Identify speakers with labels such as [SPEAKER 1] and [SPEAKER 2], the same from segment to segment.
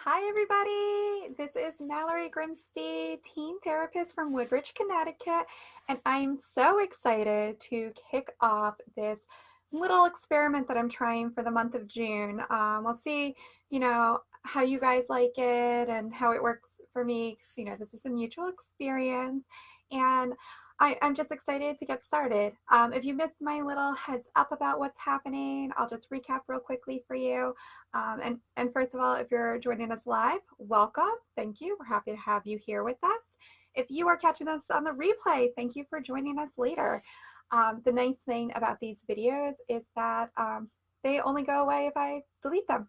[SPEAKER 1] Hi, everybody. This is Mallory Grimste, teen therapist from Woodbridge, Connecticut, and I'm so excited to kick off this little experiment that I'm trying for the month of June. We'll see, how you guys like it and how it works for me. 'Cause, this is a mutual experience, and I'm just excited to get started. If you missed my little heads up about what's happening, I'll just recap real quickly for you. And first of all, if you're joining us live, welcome. Thank you. We're happy to have you here with us. If you are catching us on the replay, thank you for joining us later. The nice thing about these videos is that they only go away if I delete them.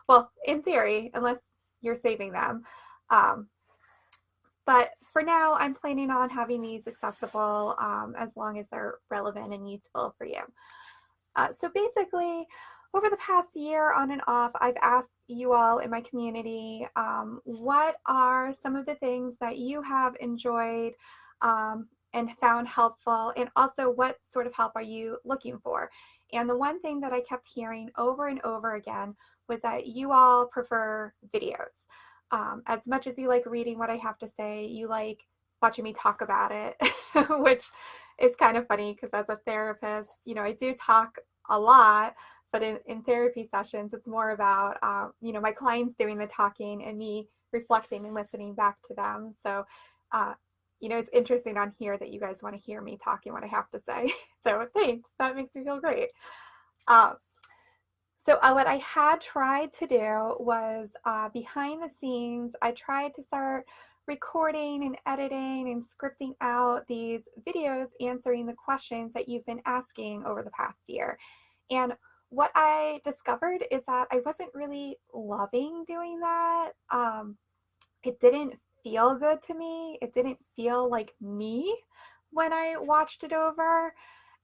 [SPEAKER 1] Well, in theory, unless you're saving them. But for now, I'm planning on having these accessible as long as they're relevant and useful for you. So basically, over the past year on and off, I've asked you all in my community, what are some of the things that you have enjoyed and found helpful, and also what sort of help are you looking for? And the one thing that I kept hearing over and over again was that you all prefer videos. As much as you like reading what I have to say, you like watching me talk about it, which is kind of funny because as a therapist, I do talk a lot, but in therapy sessions, it's more about, my clients doing the talking and me reflecting and listening back to them. So, it's interesting on here that you guys want to hear me talking what I have to say. So thanks. That makes me feel great. So what I had tried to do was behind the scenes, I tried to start recording and editing and scripting out these videos answering the questions that you've been asking over the past year. And what I discovered is that I wasn't really loving doing that. It didn't feel good to me. It didn't feel like me when I watched it over.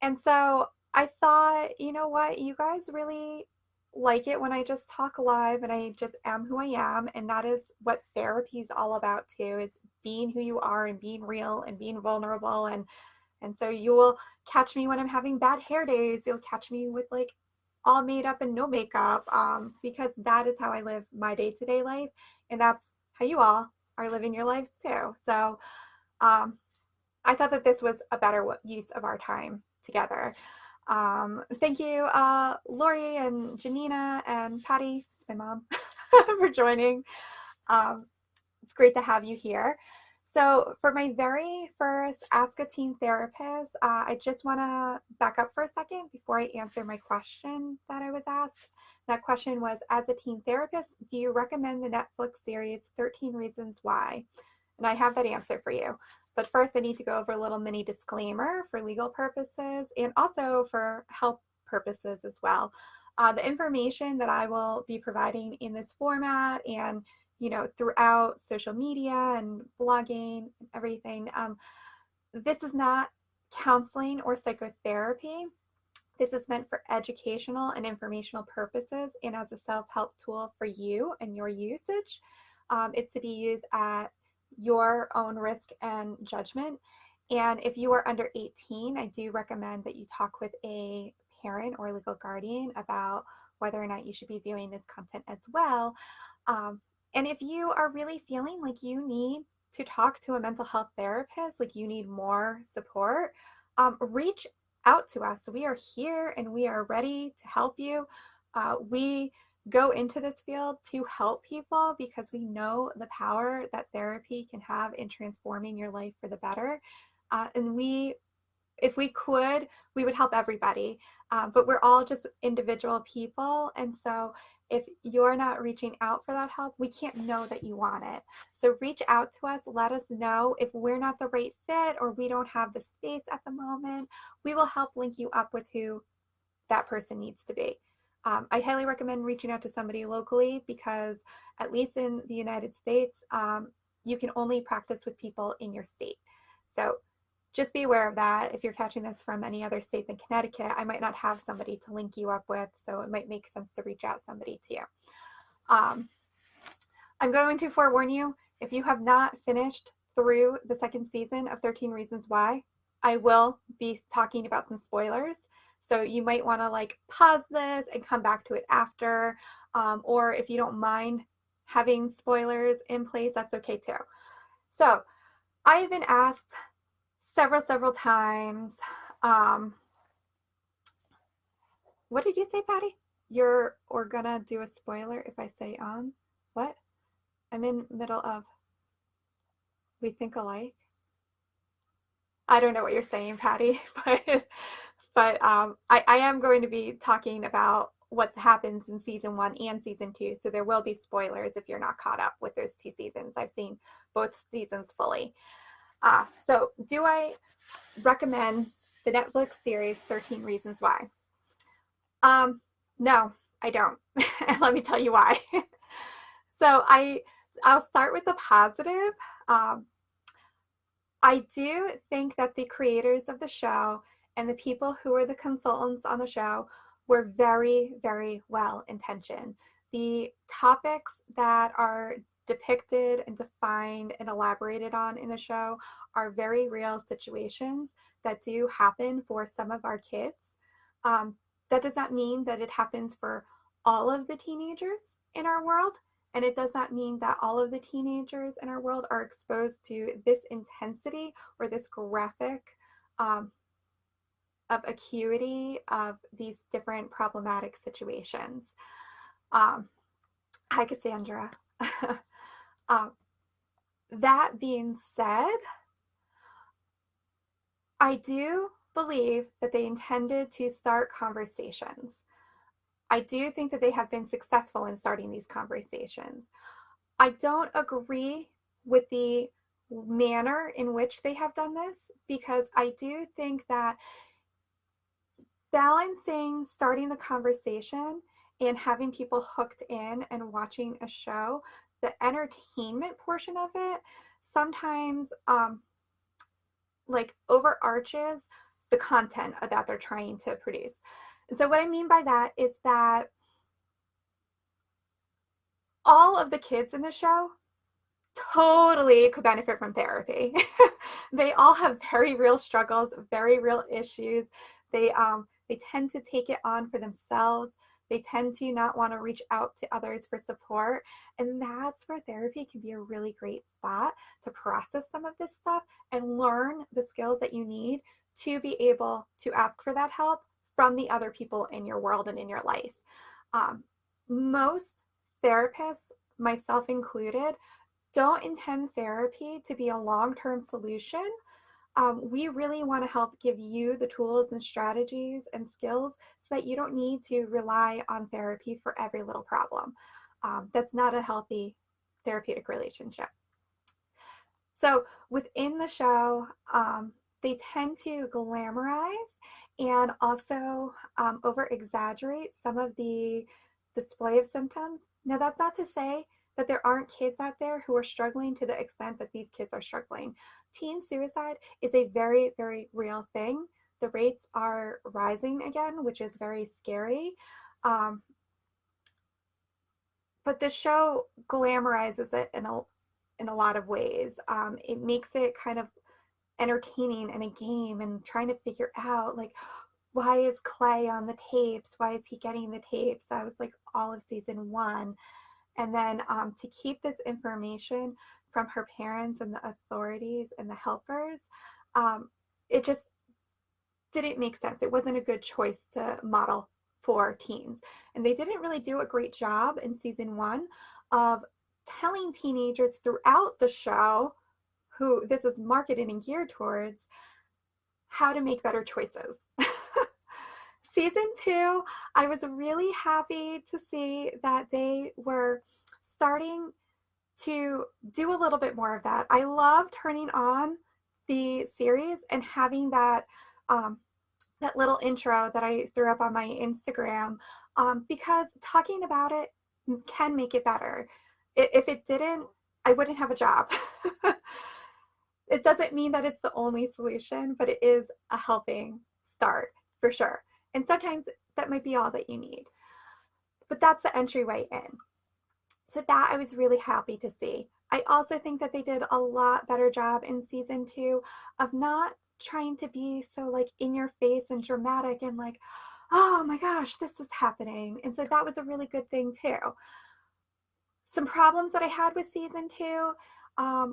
[SPEAKER 1] And so I thought, you know what, you guys really like it when I just talk live and I just am who I am. And that is what therapy is all about too, is being who you are and being real and being vulnerable. And so you will catch me when I'm having bad hair days. You'll catch me with like all made up and no makeup, because that is how I live my day-to-day life. And that's how you all are living your lives too. So I thought that this was a better use of our time together. Thank you, Lori and Janina and Patty, it's my mom, for joining. It's great to have you here. So for my very first Ask a Teen Therapist, I just want to back up for a second before I answer my question that I was asked. That question was, as a teen therapist, do you recommend the Netflix series 13 Reasons Why? And I have that answer for you. But first, I need to go over a little mini disclaimer for legal purposes and also for health purposes as well. The information that I will be providing in this format and throughout social media and blogging and everything, this is not counseling or psychotherapy. This is meant for educational and informational purposes and as a self-help tool for you and your usage. It's to be used at your own risk and judgment. And if you are under 18, I do recommend that you talk with a parent or legal guardian about whether or not you should be viewing this content as well. And if you are really feeling like you need to talk to a mental health therapist, like you need more support, reach out to us. We are here and we are ready to help you. We go into this field to help people because we know the power that therapy can have in transforming your life for the better. And if we could, we would help everybody. But we're all just individual people. And so if you're not reaching out for that help, we can't know that you want it. So reach out to us. Let us know if we're not the right fit or we don't have the space at the moment. We will help link you up with who that person needs to be. I highly recommend reaching out to somebody locally because at least in the United States, you can only practice with people in your state. So just be aware of that. If you're catching this from any other state than Connecticut, I might not have somebody to link you up with, so it might make sense to reach out somebody to you. I'm going to forewarn you, if you have not finished through the second season of 13 Reasons Why, I will be talking about some spoilers. So you might want to pause this and come back to it after, or if you don't mind having spoilers in place, that's okay too. So I've been asked several times, what did you say, Patty? You're or gonna do a spoiler if I say what? I'm in middle of we think alike. I don't know what you're saying, Patty, but I am going to be talking about what happens in season 1 and season 2, so there will be spoilers if you're not caught up with those 2 seasons. I've seen both seasons fully. So do I recommend the Netflix series 13 Reasons Why? No, I don't. And let me tell you why. So I'll start with the positive. I do think that the creators of the show and the people who are the consultants on the show were very well intentioned. The topics that are depicted and defined and elaborated on in the show are very real situations that do happen for some of our kids. That does not mean that it happens for all of the teenagers in our world. And it does not mean that all of the teenagers in our world are exposed to this intensity or this graphic of acuity of these different problematic situations. Hi, Cassandra. That being said, I do believe that they intended to start conversations. I do think that they have been successful in starting these conversations. I don't agree with the manner in which they have done this, because I do think that balancing starting the conversation and having people hooked in and watching a show, the entertainment portion of it sometimes like overarches the content that they're trying to produce. So what I mean by that is that all of the kids in the show totally could benefit from therapy. They all have very real struggles, very real issues. They tend to take it on for themselves. They tend to not want to reach out to others for support. And that's where therapy can be a really great spot to process some of this stuff and learn the skills that you need to be able to ask for that help from the other people in your world and in your life. Most therapists, myself included, don't intend therapy to be a long-term solution. We really want to help give you the tools and strategies and skills so that you don't need to rely on therapy for every little problem. That's not a healthy therapeutic relationship. So within the show, they tend to glamorize and also over-exaggerate some of the display of symptoms. Now, that's not to say that there aren't kids out there who are struggling to the extent that these kids are struggling. Teen suicide is a very real thing. The rates are rising again, which is very scary. But the show glamorizes it in a lot of ways. It makes it kind of entertaining and a game and trying to figure out, like, why is Clay on the tapes? Why is he getting the tapes? That was like all of season 1. And then to keep this information from her parents and the authorities and the helpers, it just didn't make sense. It wasn't a good choice to model for teens. And they didn't really do a great job in season 1 of telling teenagers throughout the show, who this is marketed and geared towards, how to make better choices. Season 2, I was really happy to see that they were starting to do a little bit more of that. I love turning on the series and having that that little intro that I threw up on my Instagram, because talking about it can make it better. If it didn't, I wouldn't have a job. It doesn't mean that it's the only solution, but it is a helping start for sure. And sometimes that might be all that you need. But that's the entryway in. So that I was really happy to see. I also think that they did a lot better job in season 2 of not trying to be so like in your face and dramatic and like, oh my gosh, this is happening. And so that was a really good thing too. Some problems that I had with season 2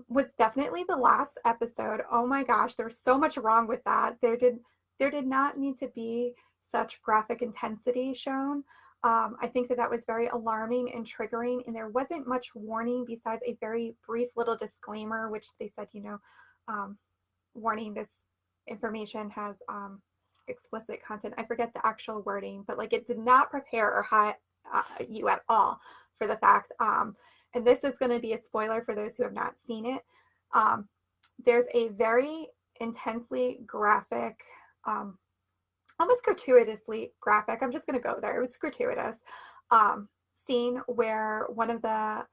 [SPEAKER 1] was definitely the last episode. Oh my gosh, there's so much wrong with that. There did not need to be such graphic intensity shown. I think that was very alarming and triggering, and there wasn't much warning besides a very brief little disclaimer, which they said, warning, this information has explicit content. I forget the actual wording, but like it did not prepare or you at all for the fact. And this is going to be a spoiler for those who have not seen it. There's a very intensely graphic, almost gratuitously graphic, I'm just going to go there, it was gratuitous, scene where one of the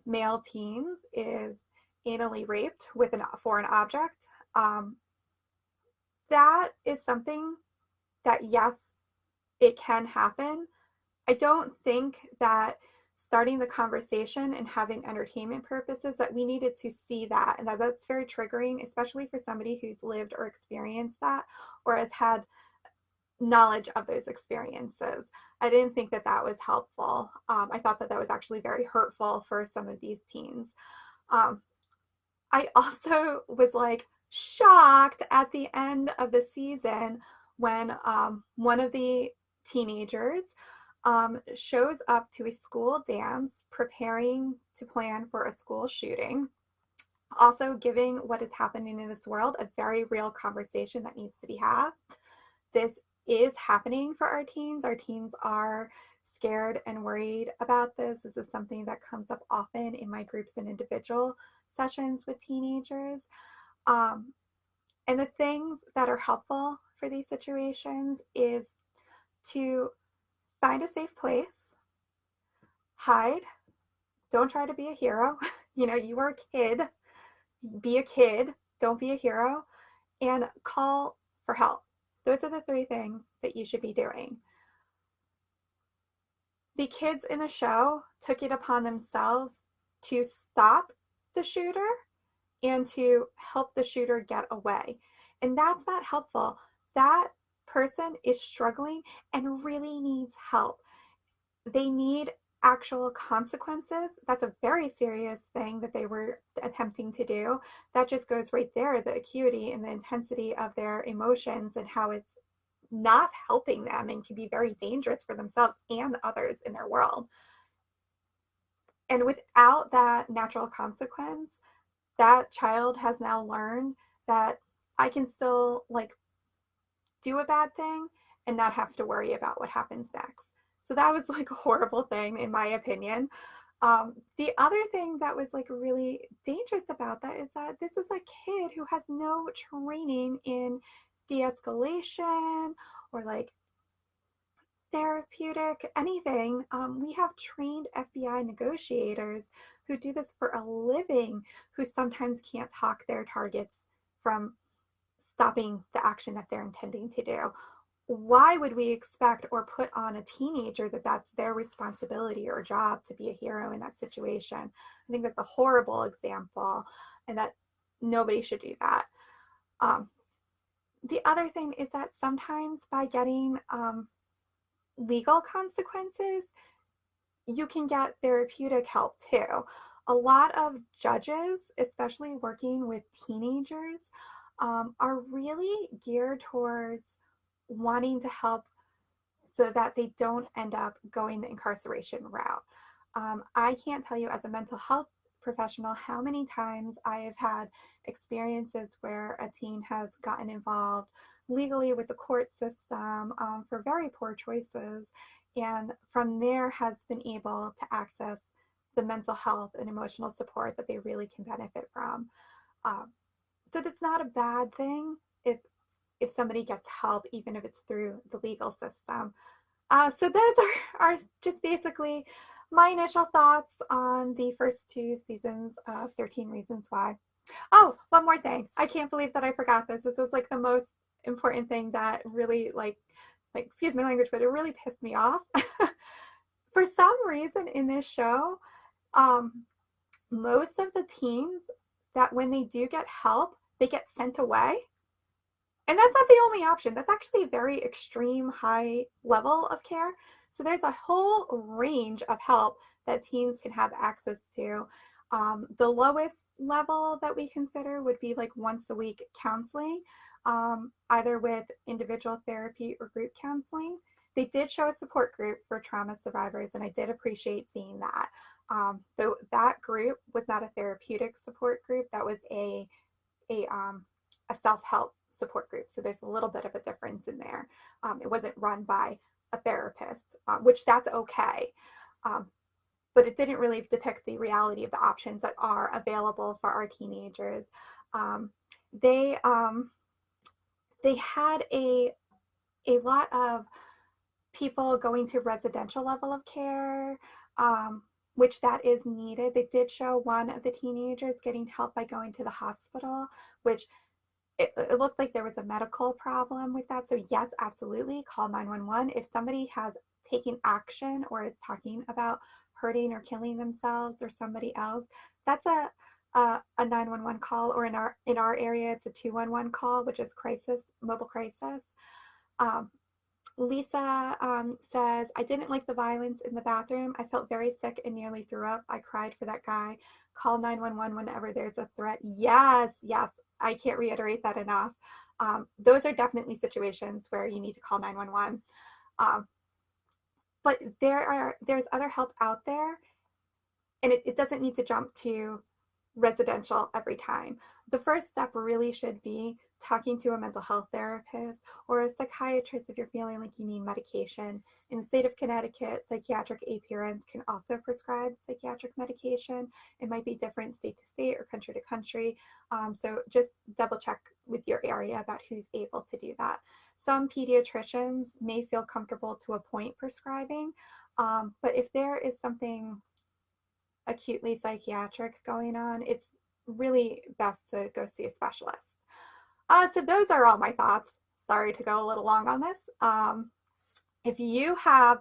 [SPEAKER 1] male teens is anally raped with a foreign object. That is something that, yes, it can happen. I don't think that starting the conversation and having entertainment purposes that we needed to see that, and that's very triggering, especially for somebody who's lived or experienced that or has had knowledge of those experiences. I didn't think that was helpful. I thought that was actually very hurtful for some of these teens. I also was like shocked at the end of the season when one of the teenagers shows up to a school dance preparing to plan for a school shooting, also giving what is happening in this world a very real conversation that needs to be had. This is happening for our teens. Our teens are scared and worried about this. This is something that comes up often in my groups and individual sessions with teenagers. And the things that are helpful for these situations is to find a safe place, hide, don't try to be a hero. You are a kid, be a kid, don't be a hero, and call for help. Those are the 3 things that you should be doing. The kids in the show took it upon themselves to stop the shooter and to help the shooter get away. And that's not helpful. That person is struggling and really needs help. They need actual consequences. That's a very serious thing that they were attempting to do. That just goes right there, the acuity and the intensity of their emotions and how it's not helping them and can be very dangerous for themselves and others in their world. And without that natural consequence, that child has now learned that I can still do a bad thing and not have to worry about what happens next. So that was a horrible thing in my opinion. The other thing that was really dangerous about that is that this is a kid who has no training in de-escalation or therapeutic anything. We have trained FBI negotiators who do this for a living, who sometimes can't talk their targets from stopping the action that they're intending to do. Why would we expect or put on a teenager that that's their responsibility or job to be a hero in that situation? I think that's a horrible example and that nobody should do that. The other thing is that sometimes by getting legal consequences, you can get therapeutic help too. A lot of judges, especially working with teenagers, are really geared towards wanting to help so that they don't end up going the incarceration route. I can't tell you as a mental health professional how many times I have had experiences where a teen has gotten involved legally with the court system for very poor choices, and from there has been able to access the mental health and emotional support that they really can benefit from. So that's not a bad thing if somebody gets help, even if it's through the legal system. So those are just basically my initial thoughts on the first 2 seasons of 13 Reasons Why. Oh, one more thing. I can't believe that I forgot this. This was the most important thing that really excuse my language, but it really pissed me off. For some reason in this show, most of the teens that when they do get help, they get sent away. And that's not the only option. That's actually a very extreme high level of care. So there's a whole range of help that teens can have access to. The lowest level that we consider would be like once a week counseling, either with individual therapy or group counseling. They did show a support group for trauma survivors, and I did appreciate seeing that. Though that group was not a therapeutic support group, that was a self-help support group. So there's a little bit of a difference in there. It wasn't run by a therapist, which that's okay. But it didn't really depict the reality of the options that are available for our teenagers. They had a lot of people going to residential level of care, which that is needed. They did show one of the teenagers getting help by going to the hospital, which it looked like there was a medical problem with that. So yes, absolutely, call 911. If somebody has taken action or is talking about hurting or killing themselves or somebody else, that's a 911 call, or in our area, it's a 211 call, which is mobile crisis. Lisa says, I didn't like the violence in the bathroom. I felt very sick and nearly threw up. I cried for that guy. Call 911 whenever there's a threat. Yes, yes. I can't reiterate that enough. Those are definitely situations where you need to call 911. But there's other help out there, and it doesn't need to jump to residential every time. The first step really should be talking to a mental health therapist or a psychiatrist if you're feeling like you need medication. In the state of Connecticut, psychiatric APRNs can also prescribe psychiatric medication. It might be different state to state or country to country. So just double check with your area about who's able to do that. Some pediatricians may feel comfortable to a point prescribing, but if there is something acutely psychiatric going on, it's really best to go see a specialist. So those are all my thoughts. Sorry to go a little long on this. If you have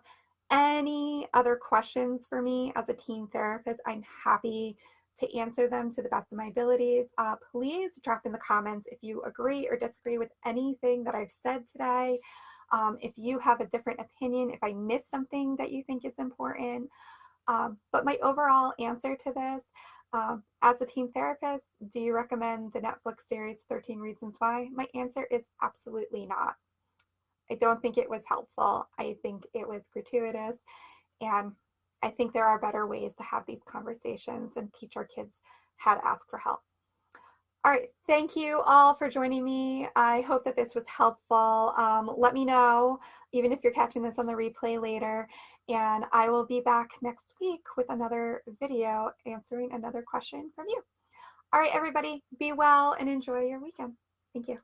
[SPEAKER 1] any other questions for me as a teen therapist, I'm happy to answer them to the best of my abilities. Please drop in the comments if you agree or disagree with anything that I've said today. If you have a different opinion, if I missed something that you think is important. But my overall answer to this, as a teen therapist, do you recommend the Netflix series 13 Reasons Why? My answer is absolutely not. I don't think it was helpful. I think it was gratuitous, and I think there are better ways to have these conversations and teach our kids how to ask for help. All right, thank you all for joining me. I hope that this was helpful. Let me know, even if you're catching this on the replay later, and I will be back next week with another video answering another question from you. All right, everybody, be well and enjoy your weekend. Thank you.